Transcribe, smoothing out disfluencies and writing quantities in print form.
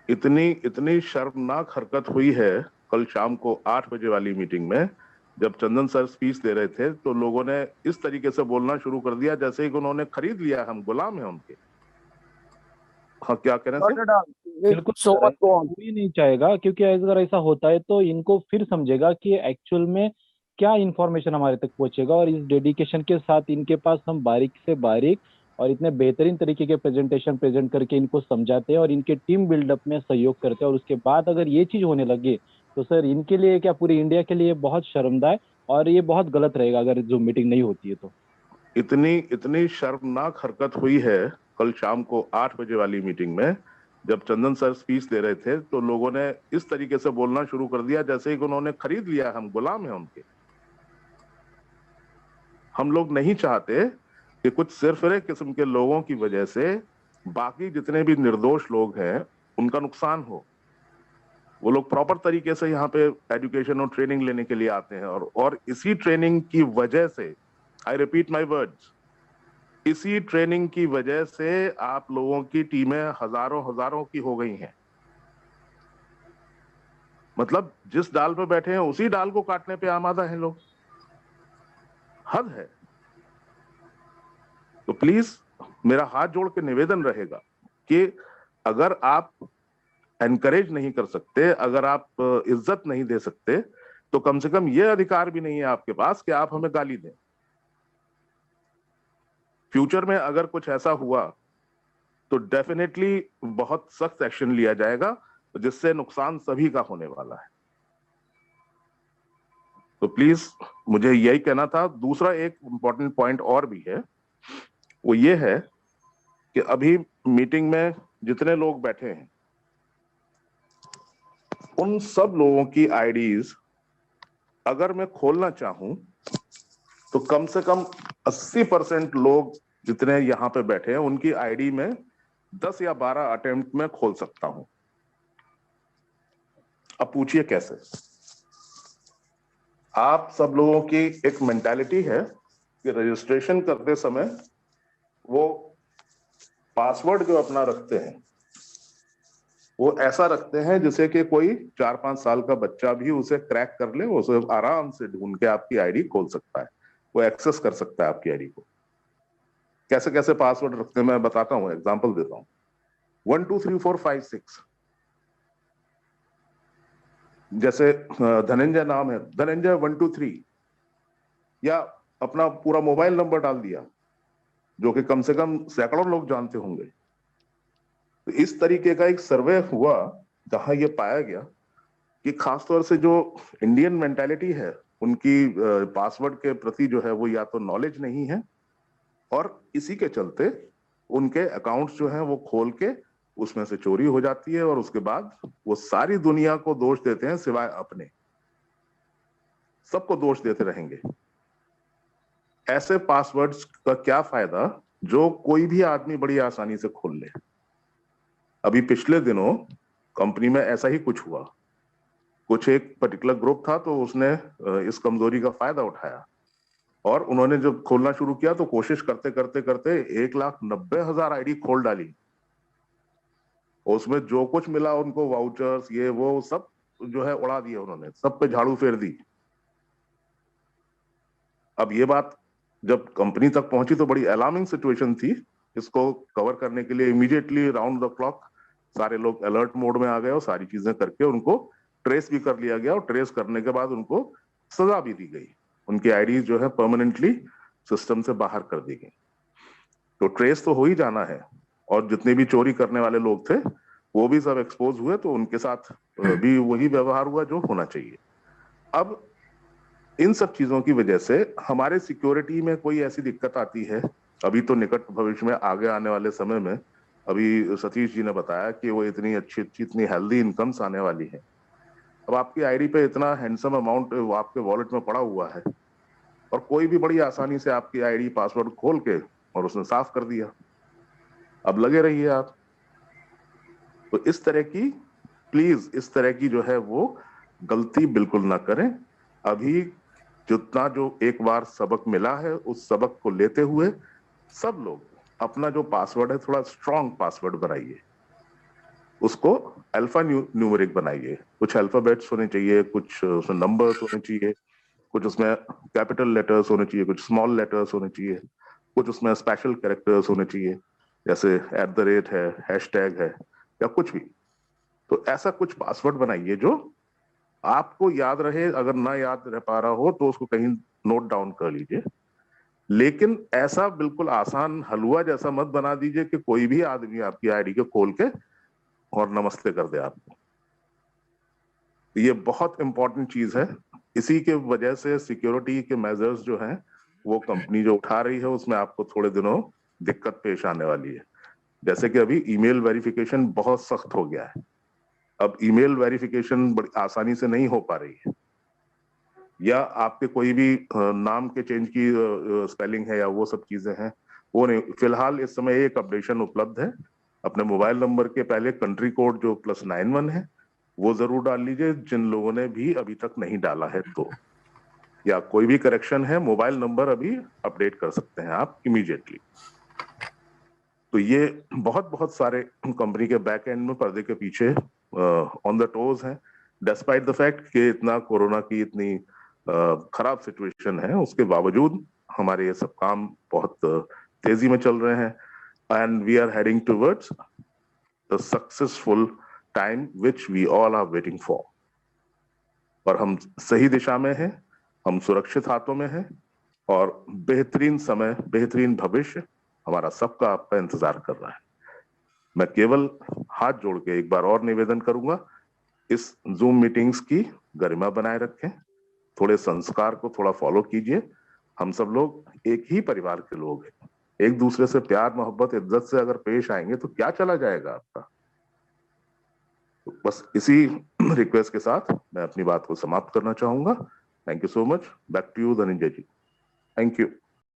इतनी इतनी शर्मनाक हरकत हुई है कल शाम को 8 बजे वाली मीटिंग में। जब चंदन सर स्पीच दे रहे थे तो लोगों ने इस तरीके से बोलना शुरू कर दिया जैसे ही कि उन्होंने खरीद लिया, हम गुलाम हैं उनके। हाँ, क्या कह रहे हैं Not सर? at all. बिल्कुल So सर, much ऐसा go on. कोई नहीं चाहेगा, क्योंकि अगर ऐसा होता है तो इनको फिर समझेगा कि एक्चुअल में क्या इंफॉर्मेशन हमारे तक पहुंचेगा, और इस डेडिकेशन के साथ इनके पास हम बारीक से बारीक और इतने बेहतरीन तरीके के प्रेजेंटेशन प्रेजेंट करके इनको समझाते हैं और इनके टीम बिल्डअप में सहयोग करते हैं, और उसके बाद अगर ये चीज होने लगे तो सर इनके लिए क्या, पूरी इंडिया के लिए बहुत शर्मदायक, और ये बहुत गलत रहेगा अगर जो मीटिंग नहीं होती है तो। इतनी इतनी शर्मनाक हरकत हुई है कल शाम को 8 बजे वाली मीटिंग में। जब चंदन सर स्पीच दे रहे थे तो लोगों ने इस तरीके से बोलना शुरू कर दिया जैसे ही कि उन्होंने खरीद लिया, हम गुलाम हैं उनके। हम लोग नहीं चाहते कि कुछ सिरफिरे किस्म के लोगों की वजह से बाकी जितने भी निर्दोष लोग हैं उनका नुकसान हो। वो लोग प्रॉपर तरीके से यहाँ पे एजुकेशन और ट्रेनिंग लेने के लिए आते हैं, और इसी ट्रेनिंग की वजह से, आई रिपीट माई वर्ड्स, इसी ट्रेनिंग की वजह से आप लोगों की टीमें हजारों हजारों की हो गई हैं। मतलब जिस डाल पे बैठे हैं उसी डाल को काटने पे आमादा हैं लोग। हद है। तो प्लीज मेरा हाथ जोड़ के निवेदन रहेगा कि अगर आप एनकरेज नहीं कर सकते, अगर आप इज्जत नहीं दे सकते, तो कम से कम ये अधिकार भी नहीं है आपके पास कि आप हमें गाली दें। फ्यूचर में अगर कुछ ऐसा हुआ तो डेफिनेटली बहुत सख्त एक्शन लिया जाएगा, जिससे नुकसान सभी का होने वाला है। तो प्लीज मुझे यही कहना था। दूसरा एक इंपॉर्टेंट पॉइंट और भी है, वो ये है कि अभी मीटिंग में जितने लोग बैठे हैं उन सब लोगों की आईडीज अगर मैं खोलना चाहूं तो कम से कम 80% लोग जितने यहां पे बैठे हैं उनकी आईडी में 10 या 12 अटेम्प्ट में खोल सकता हूं। अब पूछिए कैसे? आप सब लोगों की एक मेंटालिटी है कि रजिस्ट्रेशन करते समय वो पासवर्ड जो अपना रखते हैं वो ऐसा रखते हैं जैसे कि कोई 4-5 साल का बच्चा भी उसे क्रैक कर ले, उसे आराम से ढूंढ के आपकी आईडी खोल सकता है, वो एक्सेस कर सकता है आपकी आईडी को। कैसे कैसे पासवर्ड रखते हैं मैं बताता हूं, एग्जांपल देता हूं। 1 2 3 4 5 6, जैसे धनंजय नाम है, धनंजय 1 2 3, या अपना पूरा मोबाइल नंबर डाल दिया जो कि कम से कम सैकड़ों लोग जानते होंगे। तो इस तरीके का एक सर्वे हुआ जहां ये पाया गया कि खासतौर से जो इंडियन मेंटालिटी है उनकी पासवर्ड के प्रति जो है वो या तो नॉलेज नहीं है, और इसी के चलते उनके अकाउंट्स जो हैं वो खोल के उसमें से चोरी हो जाती है, और उसके बाद वो सारी दुनिया को दोष देते हैं सिवाय अपने। सबको दोष देते रहेंगे। ऐसे पासवर्ड्स का क्या फायदा जो कोई भी आदमी बड़ी आसानी से खोल ले। अभी पिछले दिनों कंपनी में ऐसा ही कुछ हुआ। कुछ एक पर्टिकुलर ग्रुप था तो उसने इस कमजोरी का फायदा उठाया, और उन्होंने जब खोलना शुरू किया तो कोशिश करते करते करते 1,90,000 आईडी खोल डाली। उसमें जो कुछ मिला उनको, वाउचर्स ये वो सब जो है उड़ा दिया उन्होंने, सब पे झाड़ू फेर दी। अब ये बात जब कंपनी तक पहुंची तो बड़ी अलार्मिंग सिचुएशन थी। इसको कवर करने के लिए इमीडिएटली राउंड द क्लॉक सारे लोग अलर्ट मोड में आ गए और सारी चीजें करके उनको ट्रेस भी कर लिया गया, और ट्रेस करने के बाद उनको सजा भी दी गई। उनकी आईडी जो है परमानेंटली सिस्टम से बाहर कर दी गई। तो ट्रेस तो हो ही जाना है, और जितने भी चोरी करने वाले लोग थे वो भी सब एक्सपोज हुए, तो उनके साथ भी वही व्यवहार हुआ जो होना चाहिए। अब इन सब चीजों की वजह से हमारे सिक्योरिटी में कोई ऐसी दिक्कत आती है, अभी तो निकट भविष्य में, आगे आने वाले समय में, अभी सतीश जी ने बताया कि वो इतनी अच्छी अच्छी इतनी हेल्दी इनकम्स आने वाली है। अब आपकी आईडी पे इतना हैंडसम अमाउंट आपके वॉलेट में पड़ा हुआ है, और कोई भी बड़ी आसानी से आपकी आईडी पासवर्ड खोल के और उसने साफ कर दिया। अब लगे रहिए आप। तो इस तरह की, प्लीज इस तरह की जो है वो गलती बिल्कुल ना करें। अभी जितना जो एक बार सबक मिला है उस सबक को लेते हुए सब लोग अपना जो पासवर्ड है थोड़ा स्ट्रांग पासवर्ड बनाइए। उसको अल्फा न्यूमेरिक बनाइए। कुछ अल्फाबेट्स होने चाहिए, कुछ उसमें नंबर्स होने चाहिए, कुछ उसमें कैपिटल लेटर्स होने चाहिए, कुछ स्मॉल लेटर्स होने चाहिए, कुछ उसमें स्पेशल कैरेक्टर्स होने चाहिए, जैसे @ है, हैशटैग है, या कुछ भी। तो ऐसा कुछ पासवर्ड बनाइए जो आपको याद रहे। अगर ना याद रह पा रहा हो तो उसको कहीं नोट डाउन कर लीजिए, लेकिन ऐसा बिल्कुल आसान हलवा जैसा मत बना दीजिए कि कोई भी आदमी आपकी आईडी को खोल के और नमस्ते कर दे आपको। ये बहुत इंपॉर्टेंट चीज है। इसी के वजह से सिक्योरिटी के मेजर्स जो हैं वो कंपनी जो उठा रही है उसमें आपको थोड़े दिनों दिक्कत पेश आने वाली है। जैसे कि अभी ईमेल वेरिफिकेशन बहुत सख्त हो गया है। अब ईमेल वेरिफिकेशन बड़ी आसानी से नहीं हो पा रही है, या आपके कोई भी नाम के चेंज की स्पेलिंग है या वो सब चीजें हैं वो नहीं। फिलहाल इस समय एक अपडेशन उपलब्ध है, अपने मोबाइल नंबर के पहले कंट्री कोड जो +91 है वो जरूर डाल लीजिए, जिन लोगों ने भी अभी तक नहीं डाला है तो। या कोई भी करेक्शन है, मोबाइल नंबर अभी अपडेट कर सकते हैं आप इमीडिएटली। तो ये बहुत बहुत सारे कंपनी के बैक एंड में पर्दे के पीछे ऑन द टोज हैं। डिस्पाइट द फैक्ट कि इतना कोरोना की इतनी खराब सिचुएशन है, उसके बावजूद हमारे ये सब काम बहुत तेजी में चल रहे हैं। And we are heading towards the successful time which we all are waiting for. और हम सही दिशा में हैं, हम सुरक्षित हाथों में हैं, और बेहतरीन समय, बेहतरीन भविष्य हमारा सबका आपका इंतजार कर रहा है। मैं केवल हाथ जोड़ के एक बार और निवेदन करूंगा, इस जूम मीटिंग्स की गरिमा बनाए रखें, थोड़े संस्कार को थोड़ा फॉलो कीजिए। हम सब लोग एक ही परिवार के लोग हैं, एक दूसरे से प्यार मोहब्बत इज्जत से अगर पेश आएंगे तो क्या चला जाएगा आपका। तो बस इसी रिक्वेस्ट के साथ मैं अपनी बात को समाप्त करना चाहूंगा। Thank you so much. Back to you Dhananjay ji. Thank you.